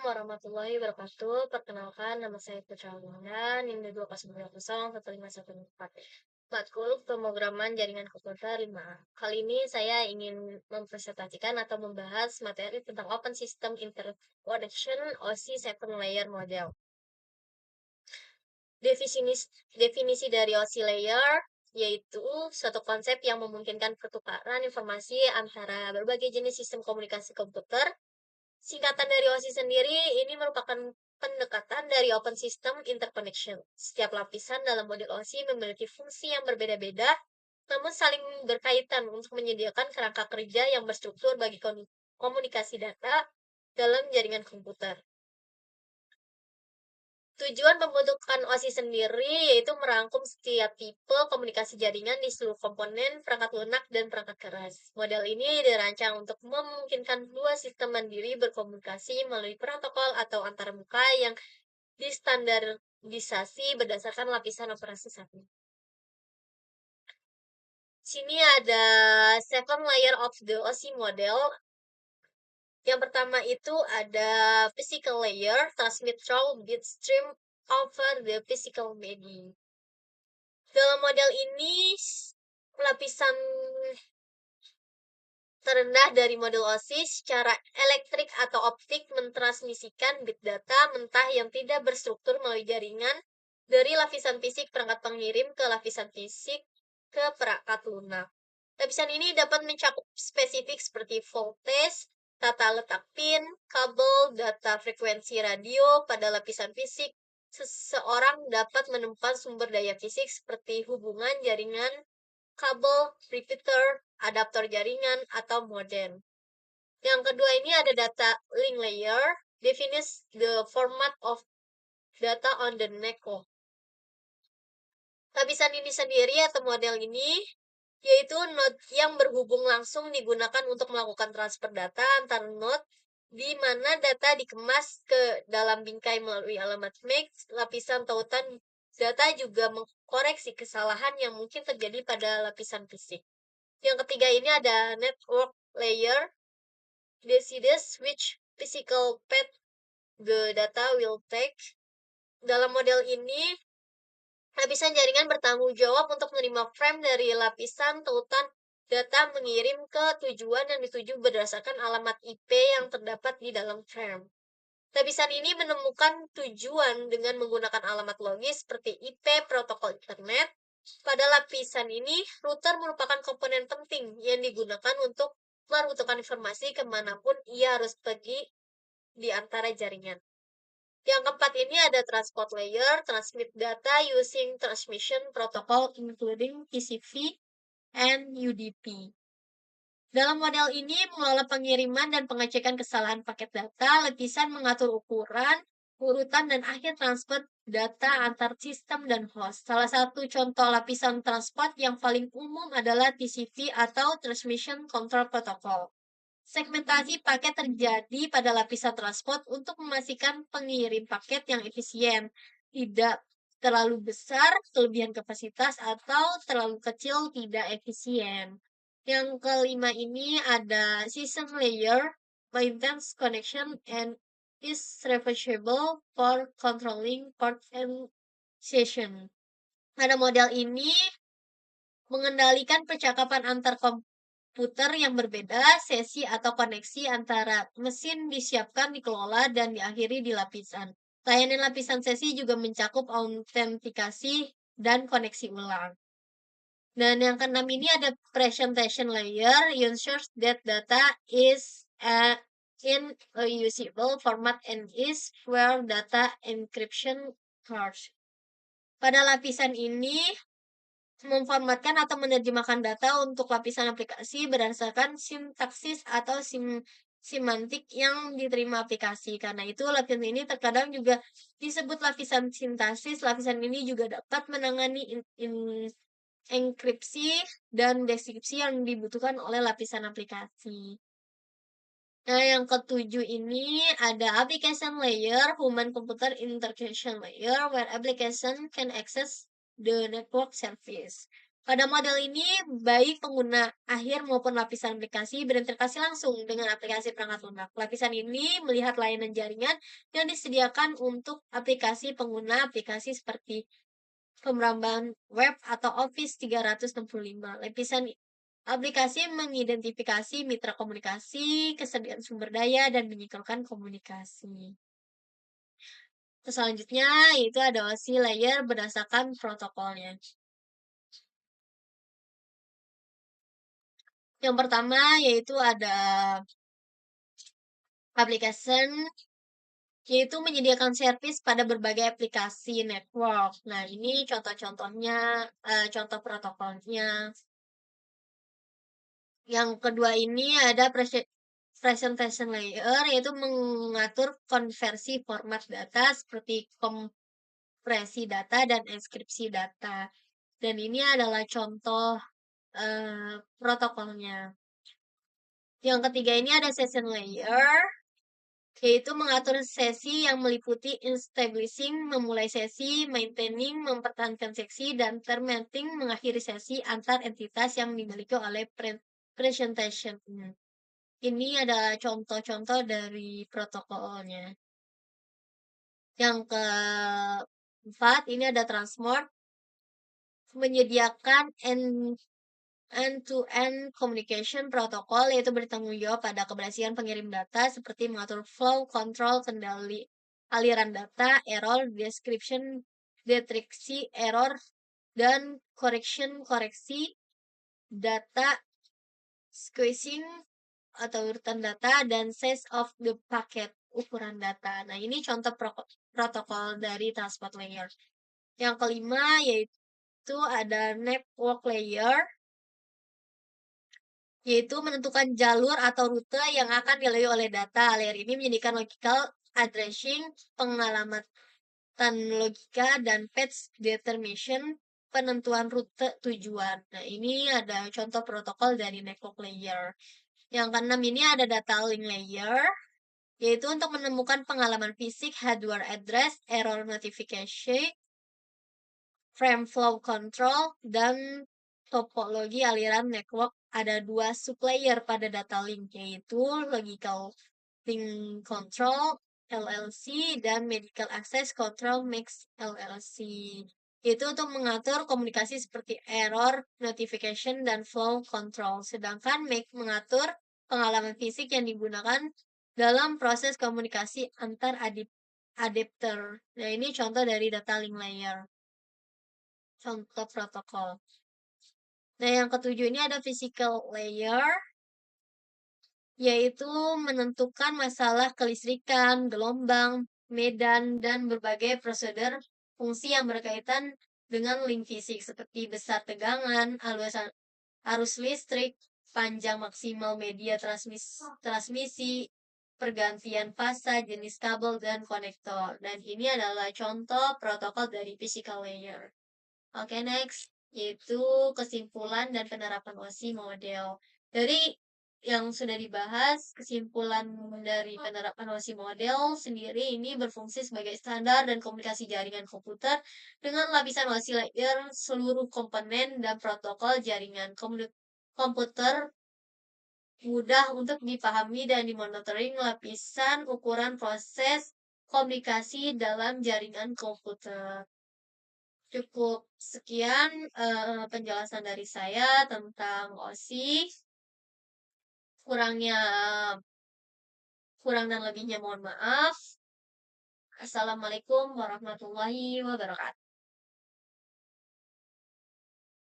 warahmatullahi wabarakatuh. Perkenalkan, nama saya Putra Winda, NIM 209015114. Matkul pemrograman jaringan komputer 5A. Kali ini saya ingin mempresentasikan atau membahas materi tentang Open System Interconnection OSI 7 Layer Model. Definisi dari OSI Layer yaitu suatu konsep yang memungkinkan pertukaran informasi antara berbagai jenis sistem komunikasi komputer. Singkatan dari OSI sendiri ini merupakan pendekatan dari Open System Interconnection. Setiap lapisan dalam model OSI memiliki fungsi yang berbeda-beda, namun saling berkaitan untuk menyediakan kerangka kerja yang berstruktur bagi komunikasi data dalam jaringan komputer. Tujuan pembentukan OSI sendiri yaitu merangkum setiap tipe komunikasi jaringan di seluruh komponen, perangkat lunak, dan perangkat keras. Model ini dirancang untuk memungkinkan dua sistem mandiri berkomunikasi melalui protokol atau antarmuka yang distandarisasi berdasarkan lapisan operasi satu. Sini ada 7 layer of the OSI model. Yang pertama itu ada physical layer, transmit through bit stream over the physical medium. Dalam model ini, lapisan terendah dari model OSI secara elektrik atau optik mentransmisikan bit data mentah yang tidak berstruktur melalui jaringan dari lapisan fisik perangkat pengirim ke lapisan fisik ke perangkat lunak. Lapisan ini dapat mencakup spesifik seperti voltage, tata letak pin, kabel, data frekuensi radio pada lapisan fisik. Seseorang dapat menemukan sumber daya fisik seperti hubungan jaringan, kabel, repeater, adaptor jaringan, atau modem. Yang kedua ini ada data link layer, defines the format of data on the network. Lapisan ini sendiri atau model ini yaitu node yang berhubung langsung digunakan untuk melakukan transfer data antar node di mana data dikemas ke dalam bingkai melalui alamat MAC. Lapisan tautan data juga mengkoreksi kesalahan yang mungkin terjadi pada lapisan fisik. Yang ketiga ini ada network layer, decides which physical path the data will take. Dalam model ini, lapisan jaringan bertanggung jawab untuk menerima frame dari lapisan tautan data mengirim ke tujuan yang dituju berdasarkan alamat IP yang terdapat di dalam frame. Lapisan ini menemukan tujuan dengan menggunakan alamat logis seperti IP protokol internet. Pada lapisan ini, router merupakan komponen penting yang digunakan untuk merutukan informasi kemanapun ia harus pergi di antara jaringan. Yang keempat ini ada transport layer, transmit data using transmission protocol including TCP and UDP. Dalam model ini mengelola pengiriman dan pengecekan kesalahan paket data, lapisan mengatur ukuran, urutan, dan akhir transfer data antar sistem dan host. Salah satu contoh lapisan transport yang paling umum adalah TCP atau Transmission Control Protocol. Segmentasi paket terjadi pada lapisan transport untuk memastikan pengirim paket yang efisien, tidak terlalu besar, kelebihan kapasitas, atau terlalu kecil, tidak efisien. Yang kelima ini ada system layer, maintains connection and is reversible for controlling port and session. Pada model ini mengendalikan percakapan antar komputer yang berbeda, sesi atau koneksi antara mesin disiapkan, dikelola, dan diakhiri di lapisan. Layanan lapisan sesi juga mencakup autentikasi dan koneksi ulang. Dan yang keenam ini ada presentation layer, ensures that data is in a usable format and is where data encryption occurs. Pada lapisan ini, memformatkan atau menerjemahkan data untuk lapisan aplikasi berdasarkan sintaksis atau semantik yang diterima aplikasi. Karena itu, lapisan ini terkadang juga disebut lapisan sintaksis. Lapisan ini juga dapat menangani enkripsi dan deskripsi yang dibutuhkan oleh lapisan aplikasi. Nah, yang ketujuh ini ada application layer, human computer interconnection layer, where application can access the network service. Pada model ini, baik pengguna akhir maupun lapisan aplikasi berintegrasi langsung dengan aplikasi perangkat lunak. Lapisan ini melihat layanan jaringan yang disediakan untuk aplikasi pengguna aplikasi seperti pemrograman web atau Office 365. Lapisan aplikasi mengidentifikasi mitra komunikasi, kesediaan sumber daya, dan menyinkronkan komunikasi. Selanjutnya, yaitu ada OSI layer berdasarkan protokolnya. Yang pertama, yaitu ada application, yaitu menyediakan servis pada berbagai aplikasi network. Nah, ini contoh-contohnya, contoh protokolnya. Yang kedua ini ada presentation layer, yaitu mengatur konversi format data seperti kompresi data dan enkripsi data. Dan ini adalah contoh protokolnya. Yang ketiga ini ada session layer, yaitu mengatur sesi yang meliputi establishing, memulai sesi, maintaining, mempertahankan sesi, dan terminating, mengakhiri sesi antar entitas yang dimiliki oleh presentation. Ini adalah contoh-contoh dari protokolnya. Yang keempat, ini ada Transmort, menyediakan end-to-end communication protocol, yaitu bertanggung jawab pada keberhasilan pengirim data, seperti mengatur flow, control, kendali aliran data, error, description, deteksi error, dan koreksi data, squeezing, atau urutan data, dan size of the packet, ukuran data. Nah, ini contoh protokol dari transport layer. Yang kelima, yaitu ada network layer, yaitu menentukan jalur atau rute yang akan dilalui oleh data. Layer ini menjadikan logical addressing, pengalamatan logika, dan path determination, penentuan rute tujuan. Nah, ini ada contoh protokol dari network layer. Yang keenam ini ada data link layer, yaitu untuk menemukan pengalaman fisik, hardware address, error notification, frame flow control, dan topologi aliran network. Ada dua sublayer pada data link, yaitu logical link control LLC dan medical access control mix LLC. Itu untuk mengatur komunikasi seperti error, notification, dan flow control. Sedangkan make mengatur pengalaman fisik yang digunakan dalam proses komunikasi antar adapter. Nah, ini contoh dari data link layer. Contoh protokol. Nah, yang ketujuh ini ada physical layer, yaitu menentukan masalah kelistrikan, gelombang, medan, dan berbagai prosedur fungsi yang berkaitan dengan link fisik seperti besar tegangan, arus listrik, panjang maksimal media transmisi, pergantian fasa, jenis kabel, dan konektor. Dan ini adalah contoh protokol dari physical layer. Oke, next, yaitu kesimpulan dan penerapan OSI model. Dari yang sudah dibahas, kesimpulan dari penerapan OSI model sendiri ini berfungsi sebagai standar dan komunikasi jaringan komputer dengan lapisan OSI layer seluruh komponen dan protokol jaringan komputer mudah untuk dipahami dan dimonitoring lapisan ukuran proses komunikasi dalam jaringan komputer. Cukup sekian penjelasan dari saya tentang OSI. Kurang dan lebihnya mohon maaf. Assalamualaikum warahmatullahi wabarakatuh.